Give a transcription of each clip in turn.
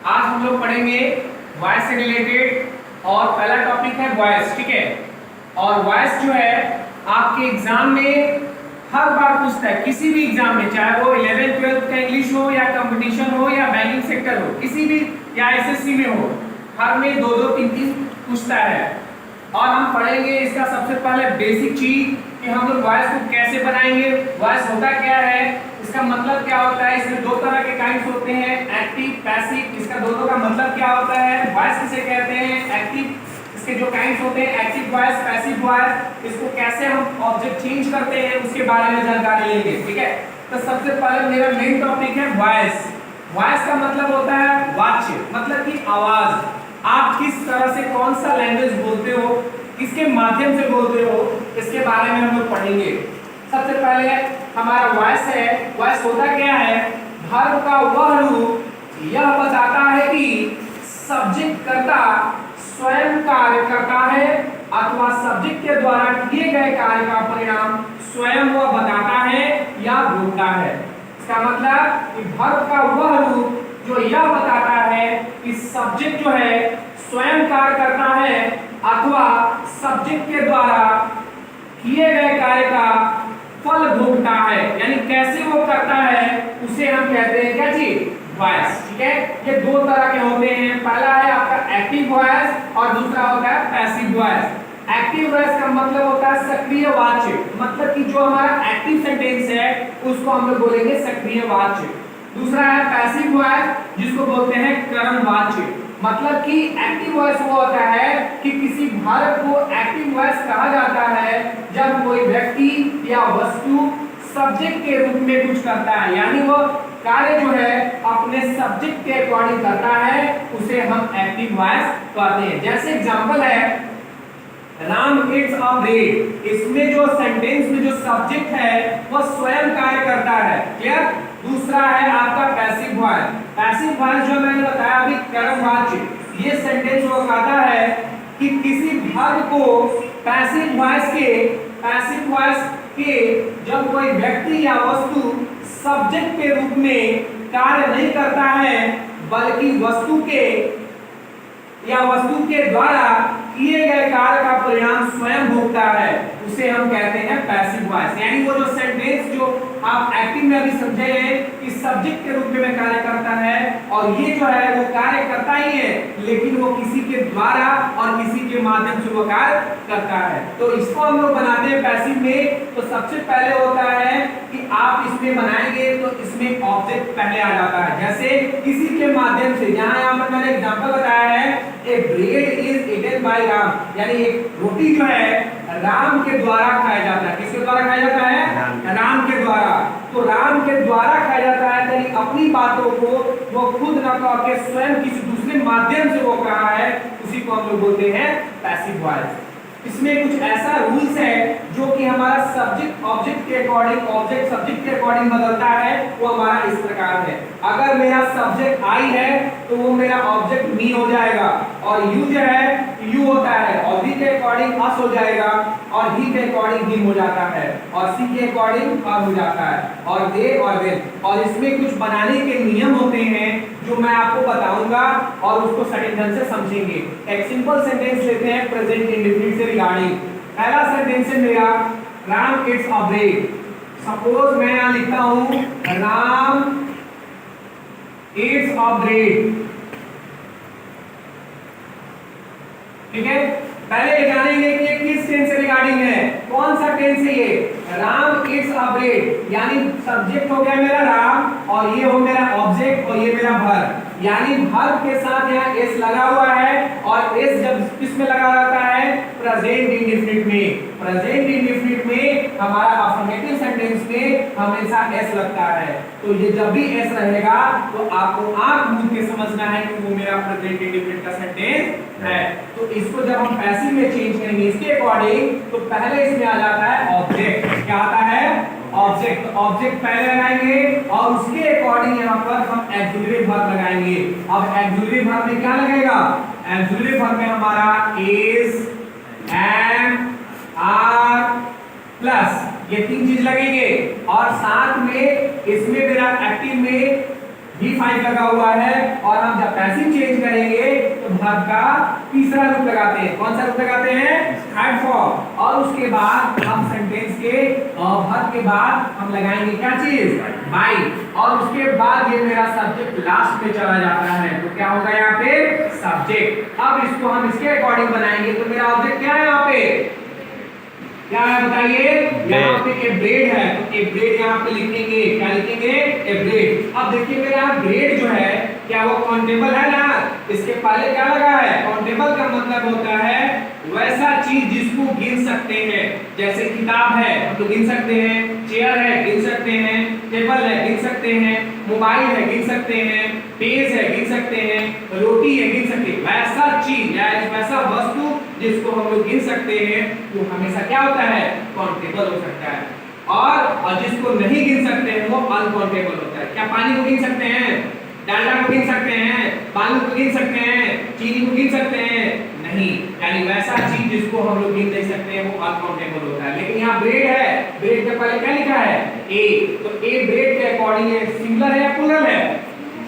आज हम लोग पढ़ेंगे वॉइस से रिलेटेड और पहला टॉपिक है वॉइस, ठीक है। और वॉइस जो है आपके एग्जाम में हर बार पूछता है, किसी भी एग्जाम में, चाहे वो 11th 12th का इंग्लिश हो या कंपटीशन हो या बैंकिंग सेक्टर हो, किसी भी या एसएससी में हो, हर में दो दो तीन तीन पूछता है। और हम पढ़ेंगे इसका सबसे पहले बेसिक चीज कि हम लोग वॉइस को कैसे बनाएंगे, वॉइस होता क्या है, इसका मतलब क्या होता है। इसमें दो तरह के काइंड्स होते हैं, एक्टिव पैसिव। इसका दोनों का मतलब क्या होता है, वॉइस किसे कहते हैं, एक्टिव, इसके जो काइंड्स होते हैं एक्टिव वॉइस, पैसिव वॉइस, इसको कैसे हम ऑब्जेक्ट चेंज करते हैं उसके बारे में जानकारी लेंगे, ठीक है। तो सबसे पहले मेरा मेन टॉपिक है वॉइस। वॉइस का मतलब होता है वाच्य, मतलब कि आवाज। आप किस तरह से कौन सा लैंग्वेज बोलते हो, किसके माध्यम से बोलते हो, इसके बारे में हम लोग पढ़ेंगे। सबसे पहले हमारा वॉइस है। वॉइस होता क्या है, वर्ब का वह रूप यह बताता है कि सब्जेक्ट कर्ता स्वयं कार्य करता है अथवा सब्जेक्ट के द्वारा किए गए कार्य का परिणाम स्वयं वह बताता है या भोगता है। इसका मतलब कि वर्ब का वह रूप जो यह बताता है कि सब्जेक्ट जो है स्वयं कार्य करता है अथवा सब्जेक्ट के द्वारा किए गए कार्य का फल भोगता है, यानी कैसे वो करता है उसे हम कहते हैं क्या चीज, वॉइस, ठीक है। ये दो तरह के होते हैं, पहला है आपका एक्टिव वॉइस और दूसरा होता है पैसिव वॉइस। एक्टिव वॉइस का मतलब होता है सक्रिय वाच्य, मतलब कि जो हमारा एक्टिव सेंटेंस है उसको हम लोग बोलेंगे सक्रिय वाच्य। दूसरा है पैसिव वॉइस जिसको बोलते हैं कर्मवाच्य, मतलब कि एक्टिव वॉइस वो होता है कि किसी भारत को एक्टिव वॉइस कहा जाता है जब कोई व्यक्ति या वस्तु सब्जेक्ट के रूप में कुछ करता है, यानी वो कार्य जो है अपने सब्जेक्ट के अकॉर्डिंग करता है, उसे हम एक्टिव वॉइस कहते हैं। जैसे एग्जांपल है राम इट्स अ ब्रेड, इसमें जो सेंटेंस में जो सब्जेक्ट है वो स्वयं कार्य करता है, क्लियर। दूसरा है आपका पैसिव वॉइस। पैसिव वॉइस जो मैंने बताया अभी कर्मवाच्य, ये सेंटेंस वो कहता है कि किसी वर्ब को पैसिव वॉइस के जब कोई व्यक्ति या वस्तु सब्जेक्ट के रूप में कार्य नहीं करता है बल्कि वस्तु के द्वारा किए गए कार्य का परिणाम स्वयं भोगता है, उसे हम कहते हैं पैसिव वॉइस। यानी वो जो सेंटेंस जो आप एक्टिव में अभी समझे हैं कि सब्जेक्ट के रूप में कार्य करता है और ये जो है वो कार्य करता ही है लेकिन वो किसी के द्वारा और किसी के माध्यम से वो कार्य करता है, तो इसको हम लोग बनाते हैं पैसिव में। तो सबसे पहले होता है कि आप इसमें बनाएंगे तो इसमें ऑब्जेक्ट पहले आ जाता है, जैसे किसी के माध्यम से। यहाँ पर मैंने एग्जांपल बताया है, a bread is eaten by Ram, यानी एक रोटी जो है राम के द्वारा खाया जाता है। किसके द्वारा खाया जाता है, राम के द्वारा। तो राम के द्वारा खाया जाता है, यानी अपनी बातों को वो खुद न कह के स्वयं किसी दूसरे माध्यम से वो कहा है, उसी को हम लोग बोलते हैं पैसिव वॉइस। इसमें कुछ ऐसा रूल्स है जो कि हमारा सब्जेक्ट ऑब्जेक्ट के अकॉर्डिंग, ऑब्जेक्ट सब्जेक्ट के अकॉर्डिंग बदलता है, वो हमारा इस प्रकार है। अगर मेरा सब्जेक्ट आई है तो वो मेरा ऑब्जेक्ट मी हो जाएगा, और यू जो है यू होता है, और वी के अकॉर्डिंग अस हो जाएगा, और ही के अकॉर्डिंग हिम हो जाता है, और सी के अकॉर्डिंग हर हो जाता है, और दे और देन। और इसमें कुछ बनाने के नियम होते हैं जो मैं आपको बताऊंगा और उसको सटीक ढंग से समझेंगे। एक सिंपल सेंटेंस लेते हैं प्रेजेंट इंडेफिनिट से रिगार्डिंग। पहला सेंटेंस है मेरा Ram it's a bread. Suppose मैं यहां लिखता हूं राम इट्स अ ब्रेड, ठीक है। पहले जानेंगे कि ये किस टेंस से रिगार्डिंग है, कौन सा टेंस है ये, राम इट्स अ ब्रेड, यानी सब्जेक्ट हो गया मेरा राम और ये हो मेरा ऑब्जेक्ट और ये मेरा वर्ब, यानी वर्ब के साथ यहाँ एस लगा हुआ है, और एस जब किस में लगा रहता है, प्रेजेंट इंडेफिनिट में। प्रेजेंट इंडेफिनिट में हमारा अफर्मेटिव सेंटेंस में हमेशा एस लगता है, तो ये जब भी एस रहेगा तो आपको आंख मूंद के समझना है कि वो मेरा प्रेजेंट इंडेफिनिट का सेंटेंस है। तो इसको जब हम पैसिव में चेंज करेंगे इसके अकॉर्डिंग, तो पहले इसमें आ जाता है ऑब्जेक्ट। क्या आता है, ऑब्जेक्ट। तो ऑब्जेक्ट पहले लगाएंगे और उसके अकॉर्डिंग यहाँ पर हम एक्सिलरी वर्ब लगाएंगे। अब एक्सिलरी वर्ब में क्या लगेगा, एक्सिलरी वर्ब में हमारा इज, एम, आर प्लस ये तीन चीज लगेंगे, और साथ में इसमें मेरा एक्टिव में V5 लगा हुआ है, और हम जब पैसिव चेंज करेंगे तो वर्ब का तीसरा रूप लगाते हैं। कौन सा रूप लगाते हैं? Third form. और उसके बाद हम सेंटेंस के वर्ब के बाद हम लगाएंगे क्या चीज? बाई। और उसके बाद ये मेरा सब्जेक्ट लास्ट में चला जाता है तो क्या होगा यहाँ पे? सब्जेक्ट। अब इसको हम इसके अकॉर्डिंग बनाएंगे तो मेरा ऑब्जेक्ट क्या है यहाँ पे? क्या है बताइए? यहाँ पे ए ब्रेड है तो ए ब्रेड यहाँ पे लिखेंगे। क्या लिखेंगे? ए ब्रेड। अब देखिए मेरा ब्रेड जो है क्या वो काउंटेबल है ना? इसके पहले क्या लगा है? काउंटेबल का मतलब होता है वैसा चीज जिसको गिन सकते हैं। जैसे किताब है हम लोग गिन सकते हैं, चेयर है गिन सकते हैं, टेबल है गिन सकते हैं, मोबाइल है गिन सकते हैं, पेज है गिन सकते हैं, रोटी है गिन सकते हैं। वैसा चीज या वैसा वस्तु जिसको हम लोग गिन सकते हैं वो हमेशा क्या होता है? काउंटेबल हो सकता है। और जिसको नहीं गिन सकते हैं वो अनकाउंटेबल होता है। क्या पानी को गिन सकते हैं? डालडा को गिन सकते हैं? बालू को गिन सकते हैं? चीनी को गिन सकते हैं? नहीं। यानी वैसा चीज जिसको हम लोग गिन नहीं सकते हैं वो अनकाउंटेबल होता है। लेकिन यहाँ ब्रेड है, ब्रेड के पहले क्या लिखा है? ए। तो ए ब्रेड के अकॉर्डिंग ये सिंगुलर है या प्लूरल है?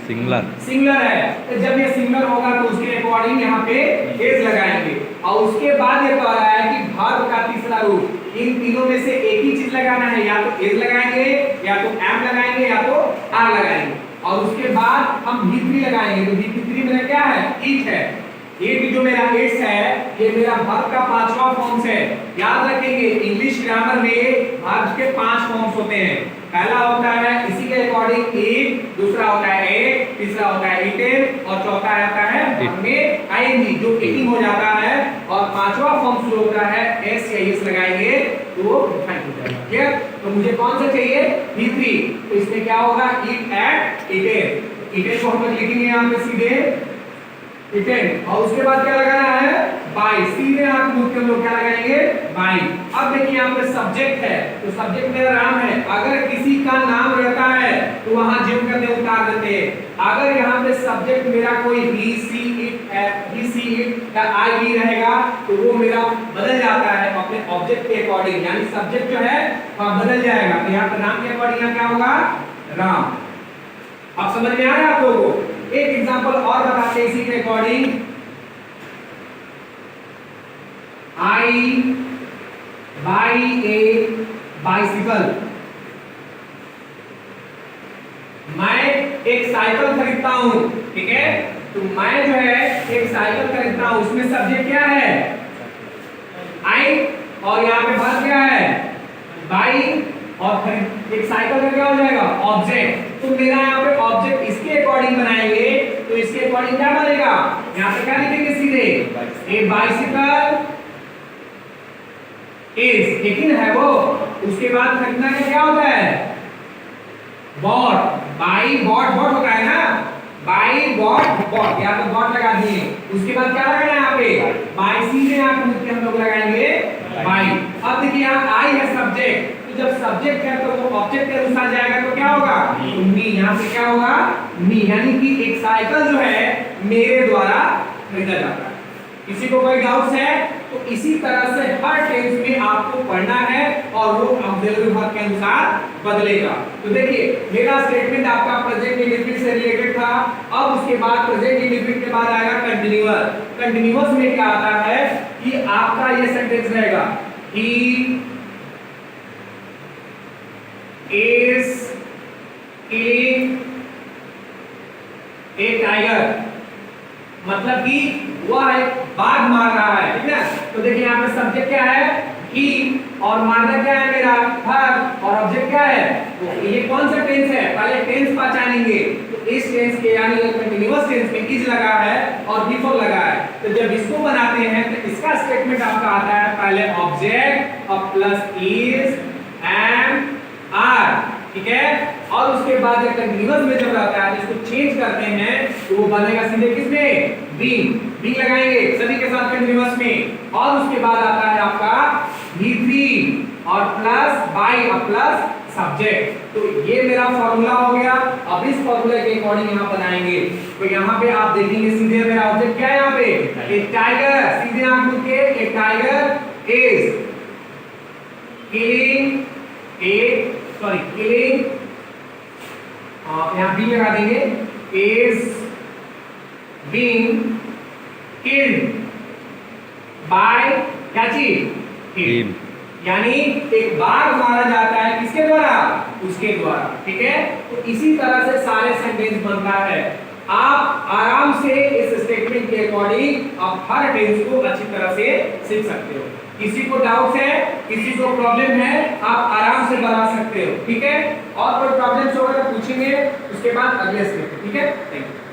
सिंगुलर। सिंगुलर है। तो जब ये सिंगुलर होगा तो उसके अकॉर्डिंग यहाँ पे एज लगाएंगे। और उसके बाद ये कह रहा है कि वर्ब का तीसरा रूप, इन तीनों में से एक ही चीज लगाना है। या तो एज लगाएंगे, या तो एम लगाएंगे, या तो आर लगाएंगे। और उसके बाद हम V3 लगाएंगे। तो V3 मेरा क्या है? ईट है। ईट जो मेरा इट्स है ये मेरा वर्ब का पांचवा फॉर्म है। याद रखेंगे इंग्लिश ग्रामर में वर्ब के 5 फॉर्म्स होते हैं। पहला होता है इसी के अकॉर्डिंग ईट, दूसरा होता है एट, तीसरा होता है ईटेन और चौथा आता है वर्ब में आईएनजी जो ईटिंग हो जाता है। और पांचवा फॉर्म जो होता है एस या एस लगाएंगे तो वो डिफाइन हो जाएगा। क्लियर? तो मुझे कौन सा चाहिए? V3। तो इसमें क्या होगा? ईट एट ईटेन। ईटेन को हम लोग लिखेंगे यहाँ पे सीधे इटेन। और उसके बाद क्या लगाना है? बाई। सीधे हाथ मुंह के हम लोग क्या लगाएंगे? बाई। अब देखिए यहाँ पे सब्जेक्ट है तो सब्जेक्ट मेरा राम है। अगर किसी का नाम रहता है तो वहां जिम करने उतार देते हैं। अगर यहाँ पे सब्जेक्ट मेरा कोई ही, सी, इट है, ही, सी, इट या आई भी रहेगा तो वो मेरा बदल जाता है अपने ऑब्जेक्ट के अकॉर्डिंग। यानी सब्जेक्ट जो है वह बदल जाएगा। तो यहाँ पे नाम के अकॉर्डिंग यहाँ क्या होगा? राम। अब समझ में आ रहा है आप लोगों को? एक एग्जांपल और बताते हैं इसी के according. I by A bicycle. मैं एक साइकिल खरीदता हूं। ठीक है? तो मैं जो है एक साइकिल खरीदता हूं उसमें सब्जेक्ट क्या है? आई। और यहाँ पे वर्ब क्या है? बाई। और एक साइकिल का क्या हो जाएगा? ऑब्जेक्ट। तो मेरा यहाँ पे ऑब्जेक्ट इसके अकॉर्डिंग बनाएंगे तो इसके अकॉर्डिंग क्या बनेगा? यहाँ पे क्या लिखेंगे सीधे? ए बाइसिकल इज। लेकिन है वो उसके बाद खरीदना का क्या होता है? बॉट। बाई बॉट बॉट होता है ना? By bot bot. यहाँ पे बॉट लगा दिए। उसके बाद क्या लगाना है यहाँ पे? बाई। सीधे यहाँ पे हम लोग लगाएंगे बाई। अब देखिए यहाँ आई है सब्जेक्ट। जब सब्जेक्ट है तो वो ऑब्जेक्ट के अनुसार जाएगा तो क्या होगा? मी। यहाँ पे क्या होगा? मी। यानी कि एक साइकिल जो है मेरे द्वारा खरीदा जाता है। किसी को कोई डाउट्स है तो इसी तरह से हर टेंस में आपको पढ़ना है और वो ऑक्सिलरी वर्ब के अनुसार बदलेगा। तो देखिए मेरा स्टेटमेंट आपका प्रेजेंट इंडेफिनिट से रिलेटेड था। अब उसके बाद प्रेजेंट इंडेफिनिट के बाद आएगा कंटीन्यूअस। कंटीन्यूअस में क्या आता है कि आपका ये सेंटेंस रहेगा ही is killing a tiger। मतलब कि वह बाघ मार रहा है। ठीक है? तो देखिए यहाँ पे सब्जेक्ट क्या है? ही। और मारना क्या है मेरा? वर्ब। और ऑब्जेक्ट क्या है? ये कौन सा टेंस है? पहले टेंस पहचानेंगे। तो इस टेंस के यानी कंटीन्यूअस टेंस में इज लगा है और बिफोर लगा है। तो जब इसको बनाते हैं तो इसका स्टेटमेंट आपका आता है पहले ऑब्जेक्ट और प्लस इज एम आर। ठीक है? और उसके बाद जब कंटीन्यूअस में जब रहता है इसको चेंज करते हैं तो वो बनेगा सीधे किसमें? बीइंग। बीइंग लगाएंगे सभी के साथ कंटीन्यूअस में। और उसके बाद आता है आपका V3 और प्लस बाई और प्लस सब्जेक्ट। तो ये मेरा फॉर्मूला हो गया। अब इस फॉर्मूले के अकॉर्डिंग यहाँ बनाएंगे। तो यहाँ पे आप देखेंगे सीधे मेरा ऑब्जेक्ट क्या है? यहाँ पे एक टाइगर। सीधे आप लिख के एक टाइगर इज किलिंग किलिंग यहाँ बी लगा देंगे इज बीइंग किल्ड बाय क्या चीज? हिम। यानी एक बाघ मारा जाता है किसके द्वारा? उसके द्वारा। ठीक है, तो इसी तरह से सारे सेंटेंस बनता है। आप आराम से इस स्टेटमेंट के अकॉर्डिंग आप हर टेंस को अच्छी तरह से सीख सकते हो। किसी को डाउट है, किसी को प्रॉब्लम है, आप आराम से बना सकते हो। ठीक है, और कोई प्रॉब्लम्स होगा तो पूछेंगे, उसके बाद अगले स्टेप। ठीक है, थैंक यू।